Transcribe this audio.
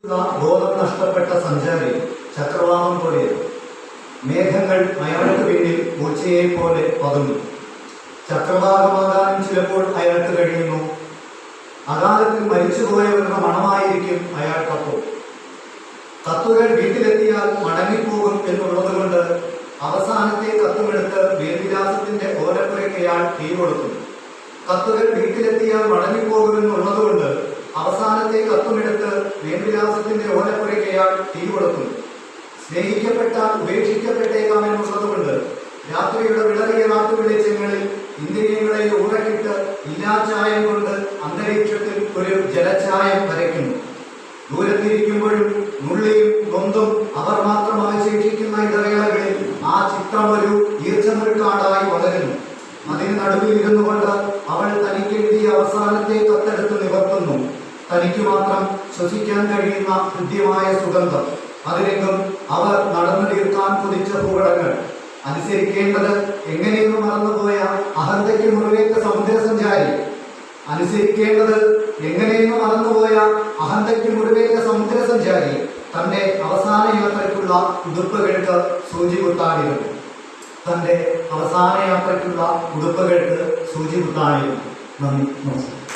ബോധം നഷ്ടപ്പെട്ട സഞ്ചാരി ചക്രവാളം പോലെ മേഘങ്ങൾ അയാൾക്ക് പിന്നിൽ പൂച്ചയെ പോലെ പതുങ്ങി. ചക്രവാകമാകാനും ചിലപ്പോൾ അയാൾക്ക് കഴിയുന്നു. അകാലത്തിൽ മരിച്ചുപോയവരുടെ മണമായിരിക്കും അയാൾക്കപ്പോൾ. കത്തുകൾ വീട്ടിലെത്തിയാൽ മടങ്ങിപ്പോകും എന്നുള്ളത് കൊണ്ട് അവസാനത്തെ കത്തുമെടുത്ത് മേൽവിലാസത്തിന്റെ ഓലപ്പുരയ്ക്ക് അയാൾ തീ കൊടുക്കും. കത്തുകൾ വീട്ടിലെത്തിയാൽ മടങ്ങിപ്പോകുമെന്നുള്ളത് കൊണ്ട് അവസാനത്തെ കത്തുമെടുത്ത് മേൽവിലാസത്തിന്റെ ഓലപ്പുരയ്ക്ക് അയാൾ തീ കൊടുക്കും. സ്നേഹിക്കപ്പെട്ടാൽ ഉപേക്ഷിക്കപ്പെട്ടേക്കാമെന്നുള്ളത് കൊണ്ട് രാത്രിയുടെ വിളറിയ നാട്ടുവെളിച്ചങ്ങളിൽ ഇന്ദ്രിയങ്ങളെ ഊറക്കിട്ട് ഇല്ലാച്ചായം കൊണ്ട് അന്തരീക്ഷത്തിൽ ഒരു ജലച്ചായം വരയ്ക്കുന്നു. ദൂരത്തിരിക്കുമ്പോഴും നുള്ളിയും നൊന്തും അവർ മാത്രം അവശേഷിക്കുന്ന ഇടവേളകളിൽ ആ ചിത്രം ഒരു ഈർച്ചമുൾക്കാടായി വളരുന്നു. അതിന് നടുവിൽ ഇരുന്നു കൊണ്ട് അവൾ തനിക്കെഴുതിയ അവസാനത്തെ കത്തെടുത്ത് നിവർത്തുന്നു. തനിക്ക് മാത്രം ശ്വസിക്കാൻ കഴിയുന്ന ഹൃദ്യമായ സുഗന്ധം. അതിലെങ്കും അവർ നടന്നു തീർക്കാൻ കുതിച്ച ഭൂപടങ്ങൾ. അനുസരിക്കേണ്ടത് എങ്ങനെയെന്ന് മറന്നുപോയ അഹന്തയ്ക്ക് മുറിവേറ്റ സമുദ്രസഞ്ചാരി. അനുസരിക്കേണ്ടത് എങ്ങനെയെന്ന് മറന്നുപോയ അഹന്തയ്ക്ക് മുറിവേറ്റ സമുദ്രസഞ്ചാരി തന്റെ അവസാന യാത്രയ്ക്കുള്ള ഉടുപ്പുകൾക്ക് സൂചി കുത്താനിരുന്നു. തന്റെ അവസാന യാത്രയ്ക്കുള്ള ഉടുപ്പുകൾക്ക് സൂചി കുത്താനിരുന്നു. നന്ദി, നമസ്കാരം.